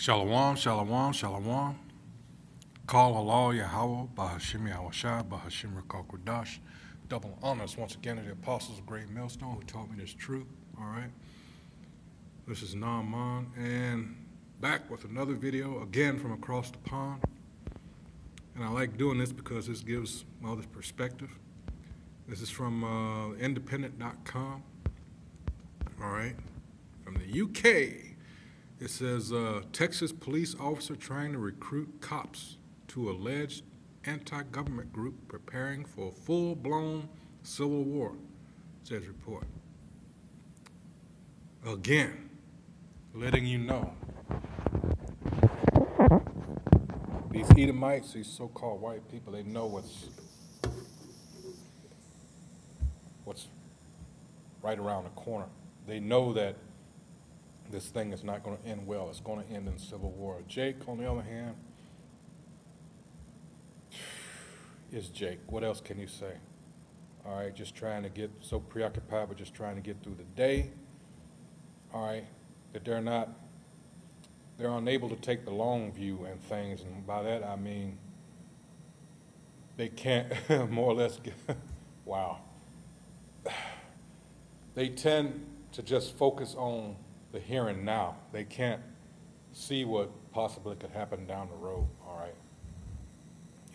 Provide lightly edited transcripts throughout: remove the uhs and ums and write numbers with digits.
Shalom, shalom, shalom. Call Allah Yahweh, Bahashim Yahushua, Bahashim Rakakwadash. Double honors once again to the apostles of Great Millstone who taught me this truth. All right. This is Naaman, and back with another video again from across the pond. And I like doing this because this gives other perspective. This is from independent.com. All right. From the UK. It says, Texas police officer trying to recruit cops to alleged anti-government group preparing for a full-blown civil war, says report. Again, letting you know, these Edomites, these so-called white people, they know what's right around the corner. They know that this thing is not going to end well. It's going to end in civil war. Jake, on the other hand, is Jake. What else can you say? All right, just trying to get so preoccupied with just trying to get through the day. All right, that they're unable to take the long view and things. And by that, I mean they can't more or less get, wow. They tend to just focus on the here and now. They can't see what possibly could happen down the road, all right?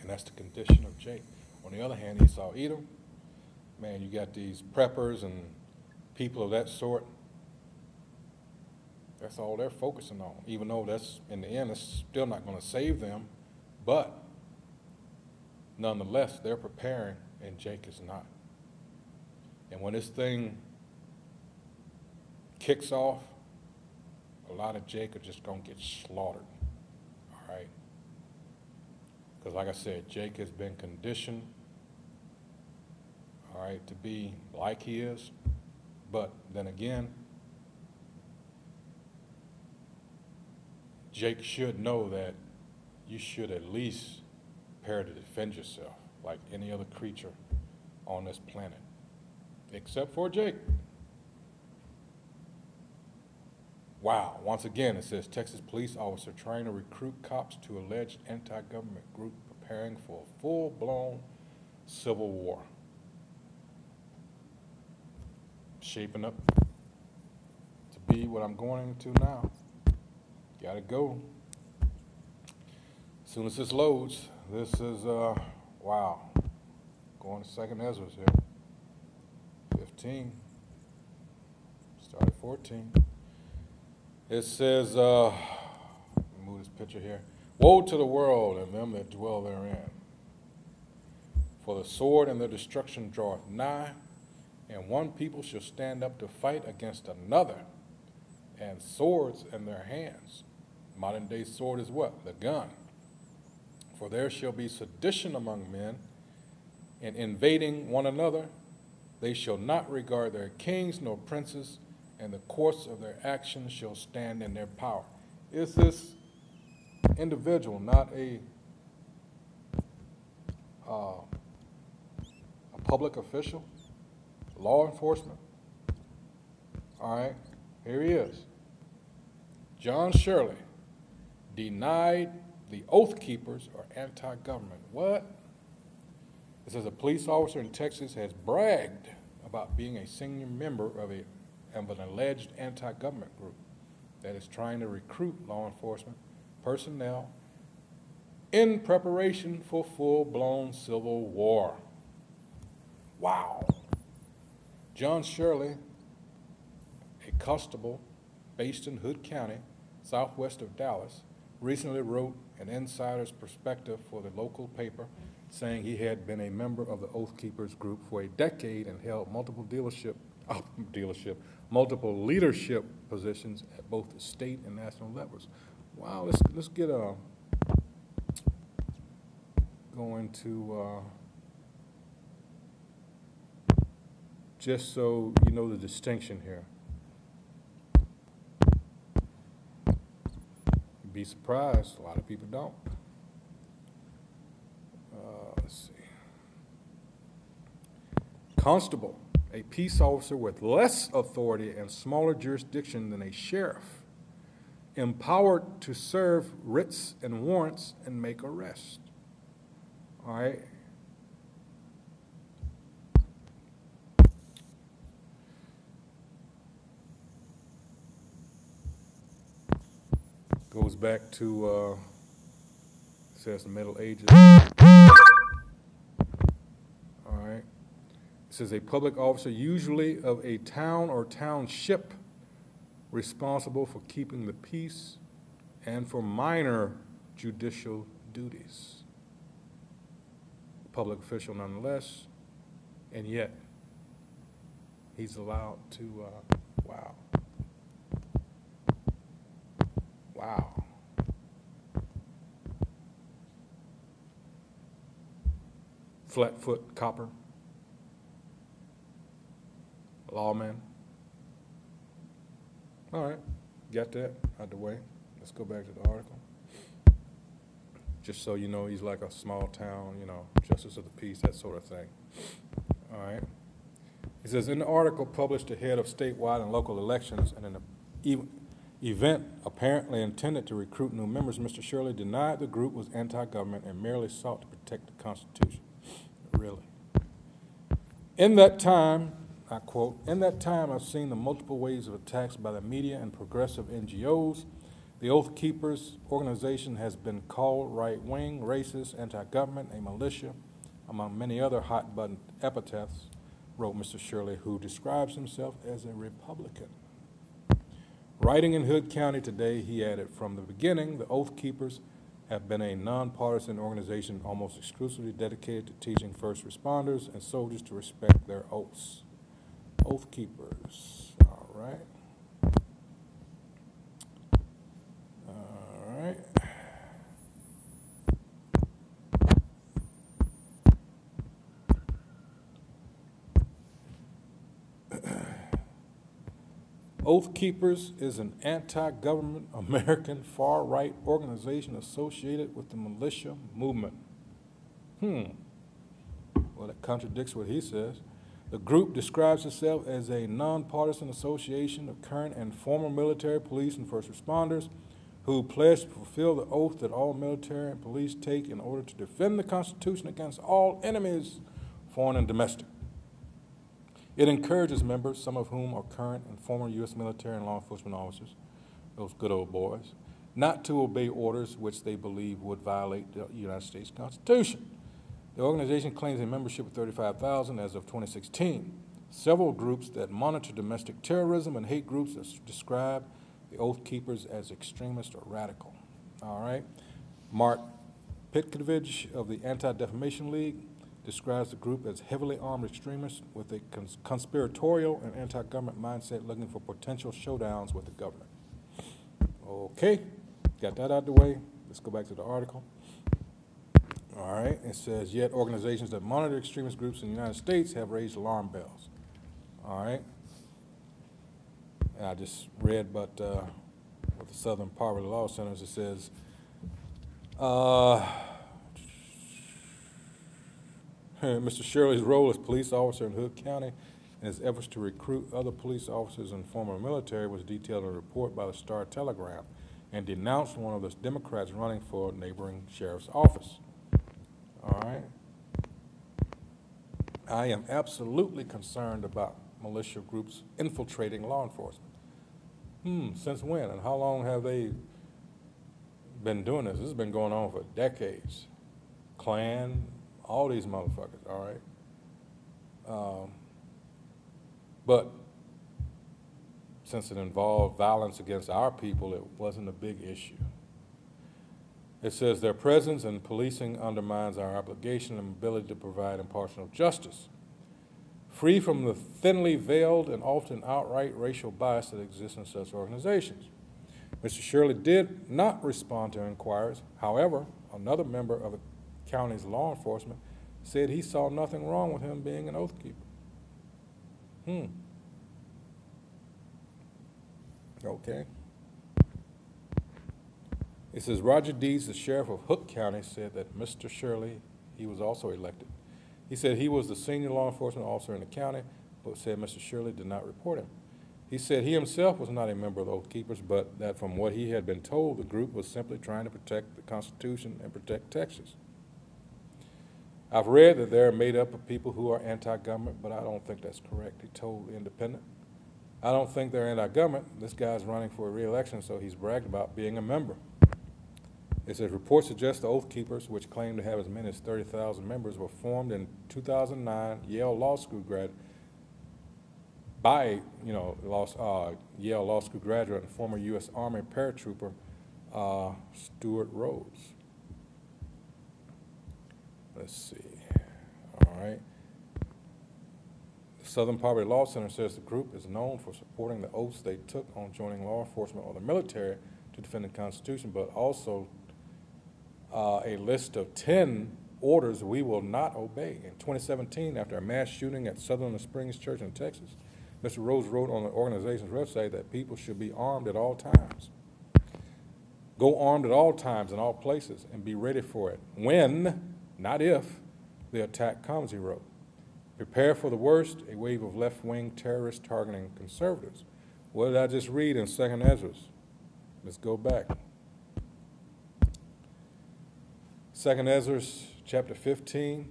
And that's the condition of Jake. On the other hand, Esau Edom, man, you got these preppers and people of that sort. That's all they're focusing on, even though that's, in the end, it's still not going to save them. But nonetheless, they're preparing, and Jake is not. And when this thing kicks off, a lot of Jake are just going to get slaughtered, all right? Because like I said, Jake has been conditioned, all right, to be like he is. But then again, Jake should know that you should at least prepare to defend yourself like any other creature on this planet, except for Jake. Wow. Once again, it says Texas police officer trying to recruit cops to alleged anti-government group preparing for a full-blown civil war. Shaping up to be what I'm going into now. Gotta go. As soon as this loads, this is, wow. Going to second Ezra's here. 15. Started 14. It says, let me move this picture here. Woe to the world and them that dwell therein. For the sword and their destruction draweth nigh, and one people shall stand up to fight against another, and swords in their hands. Modern day sword is what? The gun. For there shall be sedition among men, and invading one another. They shall not regard their kings nor princes, and the course of their actions shall stand in their power. Is this individual not a public official, law enforcement? All right, here he is. John Shirley denied the Oath Keepers are anti-government. What? It says a police officer in Texas has bragged about being a senior member of an alleged anti-government group that is trying to recruit law enforcement personnel in preparation for full-blown civil war. Wow. John Shirley, a constable based in Hood County, southwest of Dallas, recently wrote an insider's perspective for the local paper, saying he had been a member of the Oath Keepers group for a decade and held multiple multiple leadership positions at both the state and national levels. Wow, let's get going to just so you know the distinction here. You'd be surprised, a lot of people don't. Let's see. Constable, a peace officer with less authority and smaller jurisdiction than a sheriff, empowered to serve writs and warrants and make arrests. All right. Goes back to, says the Middle Ages. All right. It says a public officer, usually of a town or township, responsible for keeping the peace and for minor judicial duties. Public official nonetheless, and yet he's allowed to, wow. Wow. Flatfoot copper, lawman. All right, got that out the way. Let's go back to the article. Just so you know, he's like a small town, you know, justice of the peace, that sort of thing. All right. He says, in the article published ahead of statewide and local elections and in an event apparently intended to recruit new members, Mr. Shirley denied the group was anti-government and merely sought to protect the Constitution. Really? In that time, I quote, in that time I've seen the multiple waves of attacks by the media and progressive NGOs. The Oath Keepers organization has been called right-wing, racist, anti-government, a militia, among many other hot-button epithets, wrote Mr. Shirley, who describes himself as a Republican. Writing in Hood County today, he added, from the beginning, the Oath Keepers have been a nonpartisan organization almost exclusively dedicated to teaching first responders and soldiers to respect their oaths. Oath Keepers, all right. All right. Oath Keepers is an anti-government American far-right organization associated with the militia movement. Well, that contradicts what he says. The group describes itself as a nonpartisan association of current and former military, police, and first responders who pledge to fulfill the oath that all military and police take in order to defend the Constitution against all enemies, foreign and domestic. It encourages members, some of whom are current and former U.S. military and law enforcement officers, those good old boys, not to obey orders which they believe would violate the United States Constitution. The organization claims a membership of 35,000 as of 2016. Several groups that monitor domestic terrorism and hate groups describe the Oath Keepers as extremist or radical. All right. Mark Pitkovich of the Anti-Defamation League describes the group as heavily armed extremists with a conspiratorial and anti-government mindset looking for potential showdowns with the government. Okay, got that out of the way. Let's go back to the article. All right, it says, yet organizations that monitor extremist groups in the United States have raised alarm bells. All right. And I just read about what the Southern Poverty Law Centers, it says, Mr. Shirley's role as police officer in Hood County and his efforts to recruit other police officers and former military was detailed in a report by the Star-Telegram and denounced one of the Democrats running for a neighboring sheriff's office. All right. I am absolutely concerned about militia groups infiltrating law enforcement. Since when and how long have they been doing this? This has been going on for decades. Klan, all these motherfuckers, all right? But since it involved violence against our people, it wasn't a big issue. It says their presence in policing undermines our obligation and ability to provide impartial justice, free from the thinly veiled and often outright racial bias that exists in such organizations. Mr. Shirley did not respond to inquiries. However, another member of the county's law enforcement said he saw nothing wrong with him being an oath keeper. Okay. It says Roger Deeds, the sheriff of Hood County, said that Mr. Shirley, he was also elected. He said he was the senior law enforcement officer in the county, but said Mr. Shirley did not report him. He said he himself was not a member of the Oath Keepers, but that from what he had been told, the group was simply trying to protect the Constitution and protect Texas. I've read that they're made up of people who are anti-government, but I don't think that's correct. He told The Independent. I don't think they're anti-government. This guy's running for a re-election, so he's bragged about being a member. It says reports suggest the Oath Keepers, which claim to have as many as 30,000 members, were formed in 2009 Yale Law School grad by Yale Law School graduate and former U.S. Army paratrooper Stuart Rhodes. Let's see. All right. The Southern Poverty Law Center says the group is known for supporting the oaths they took on joining law enforcement or the military to defend the Constitution, but also a list of 10 orders we will not obey. In 2017, after a mass shooting at Sutherland Springs Church in Texas, Mr. Rhodes wrote on the organization's website that people should be armed at all times. Go armed at all times in all places and be ready for it when, not if, the attack comes, he wrote. Prepare for the worst, a wave of left-wing terrorists targeting conservatives. What did I just read in 2nd Ezra? Let's go back. 2nd Ezra, chapter 15.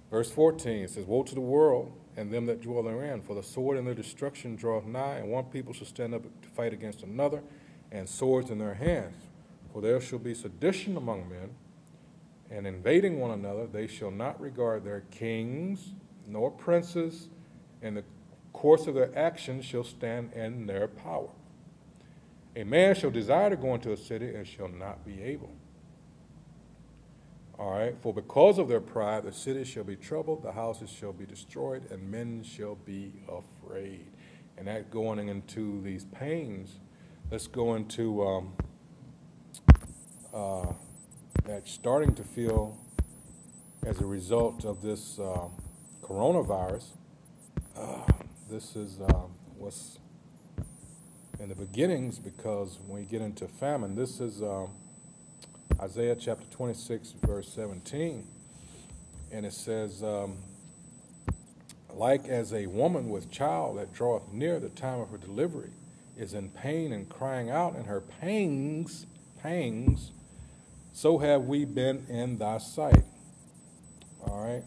Verse 14, it says, woe to the world and them that dwell therein, for the sword and their destruction draweth nigh, and one people shall stand up to fight against another, and swords in their hands. For there shall be sedition among men, and invading one another, they shall not regard their kings nor princes, and the course of their actions shall stand in their power. A man shall desire to go into a city and shall not be able. All right, for because of their pride, the city shall be troubled, the houses shall be destroyed, and men shall be afraid. And that going into these pains, let's go into that starting to feel as a result of this coronavirus. This is what's in the beginnings, because when we get into famine, this is Isaiah chapter 26, verse 17, and it says, like as a woman with child that draweth near the time of her delivery is in pain and crying out in her pangs, so have we been in thy sight. All right.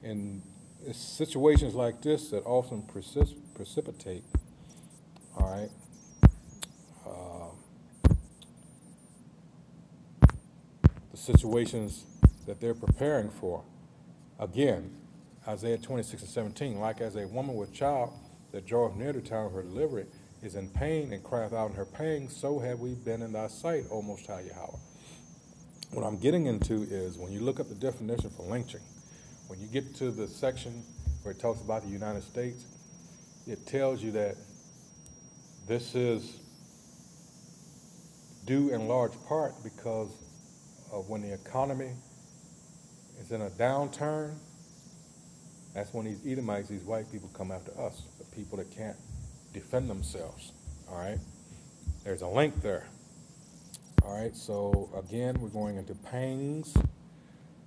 And it's situations like this that often precipitate, all right, the situations that they're preparing for. Again, Isaiah 26 and 17, like as a woman with child that draweth near the time of her delivery is in pain and crieth out in her pangs, so have we been in thy sight, O Most High Yahweh. What I'm getting into is when you look up the definition for lynching, when you get to the section where it talks about the United States, it tells you that this is due in large part because of when the economy is in a downturn. That's when these Edomites, these white people, come after us, the people that can't defend themselves, all right? There's a link there, all right? So, again, we're going into pangs,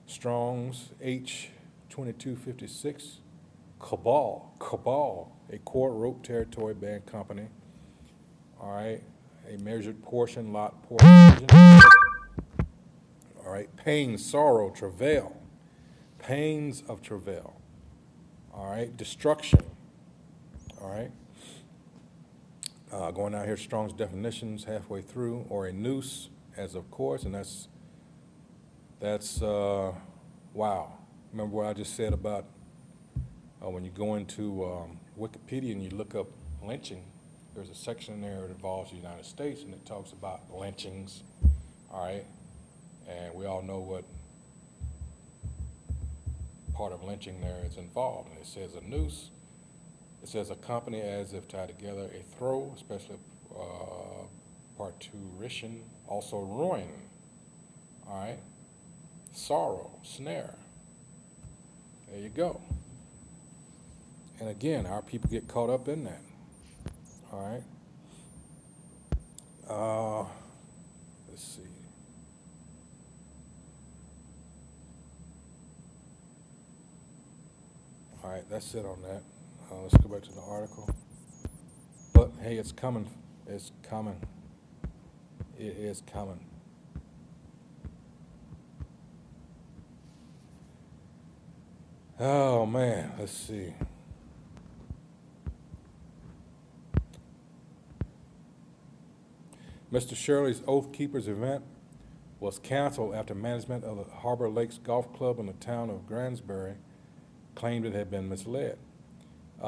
Strong's H2256, Cabal, a core rope territory band company, all right? A measured portion, lot portion, all right? Pain, sorrow, travail, pains of travail, all right? Destruction, all right? Going out here, Strong's definitions halfway through, or a noose, as of course, and that's wow. Remember what I just said about when you go into Wikipedia and you look up lynching, there's a section in there that involves the United States, and it talks about lynchings, all right? And we all know what part of lynching there is involved. And it says a noose. It says accompany as if tied together, a throw, especially parturition, also ruin, all right? Sorrow, snare. There you go. And again, our people get caught up in that, all right? Let's see. All right, that's it on that. Let's go back to the article. But hey, it's coming. It's coming. It is coming. Oh man, let's see. Mr. Shirley's Oath Keepers event was canceled after management of the Harbor Lakes Golf Club in the town of Granbury claimed it had been misled,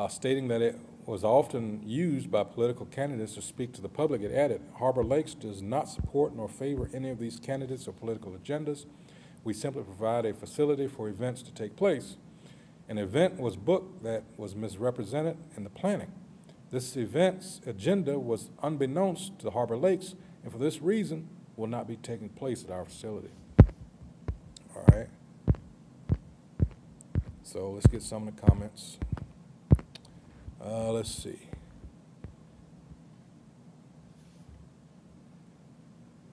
stating that it was often used by political candidates to speak to the public. It added, Harbor Lakes does not support nor favor any of these candidates or political agendas. We simply provide a facility for events to take place. An event was booked that was misrepresented in the planning. This event's agenda was unbeknownst to the Harbor Lakes, and for this reason will not be taking place at our facility. All right. So let's get some of the comments. Let's see.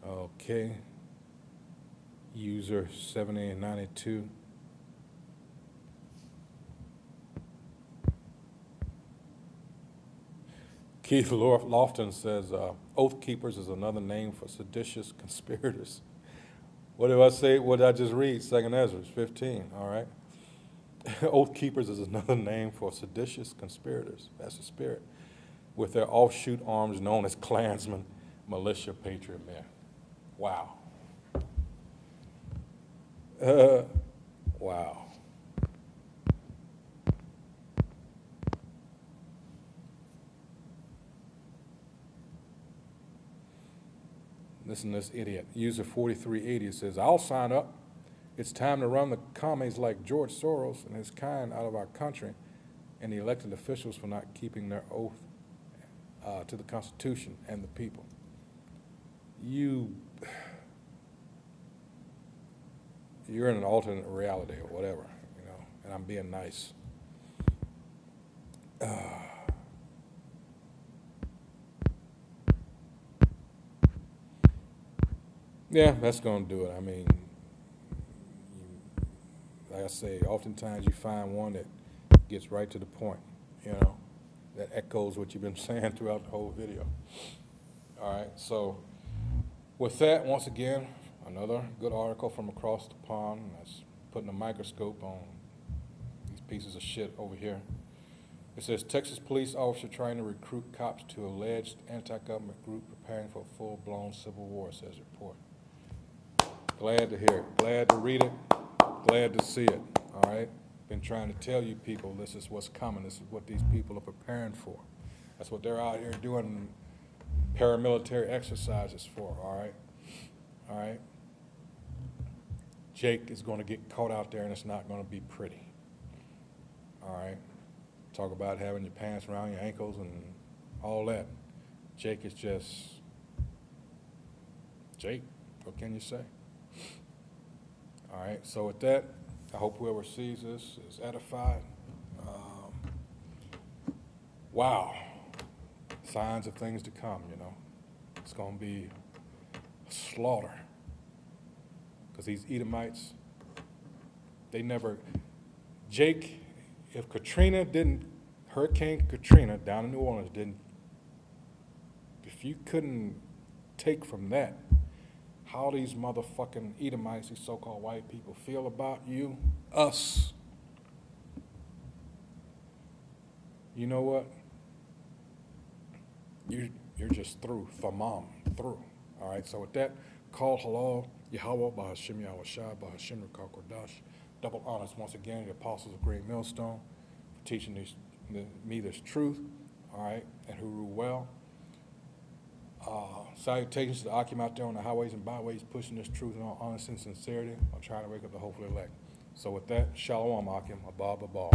Okay. User 7092. Keith Lofton says, Oath Keepers is another name for seditious conspirators. What did I say? What did I just read? 2 Ezra 15, all right? Oath Keepers is another name for seditious conspirators. That's the spirit. With their offshoot arms known as Klansmen, militia, patriot men. Wow. Wow. Listen to this idiot. User 4380 says, I'll sign up. It's time to run the commies like George Soros and his kind out of our country and the elected officials for not keeping their oath to the Constitution and the people. You're in an alternate reality or whatever, you know, and I'm being nice. Yeah, that's going to do it. I mean, like I say, oftentimes you find one that gets right to the point, you know, that echoes what you've been saying throughout the whole video. All right, so with that, once again, another good article from across the pond that's putting a microscope on these pieces of shit over here. It says, Texas police officer trying to recruit cops to alleged anti-government group preparing for a full-blown civil war, says report. Glad to hear it. Glad to read it. Glad to see it. All right? Been trying to tell you people this is what's coming. This is what these people are preparing for. That's what they're out here doing paramilitary exercises for. All right? All right? Jake is going to get caught out there, and it's not going to be pretty. All right? Talk about having your pants around your ankles and all that. Jake is just Jake. What can you say? All right, so with that, I hope whoever sees this is edified. Wow, signs of things to come, you know. It's going to be a slaughter. Because these Edomites, they never, Jake, if Hurricane Katrina down in New Orleans if you couldn't take from that, how these motherfucking Edomites, these so-called white people, feel about you, us. You know what? You're just through, thamam, through. All right, so with that, call halal, Yahweh, Bahashim Yahushua, Bahashim Rakal Kodash. Double honors once again, the apostles of Great Millstone, for teaching me this truth, all right, and who rule well. Salutations to the Akim out there on the highways and byways, pushing this truth in all honesty and sincerity. I'm trying to wake up the hopefully elect. So with that, Shalom Akim, Abba Abba.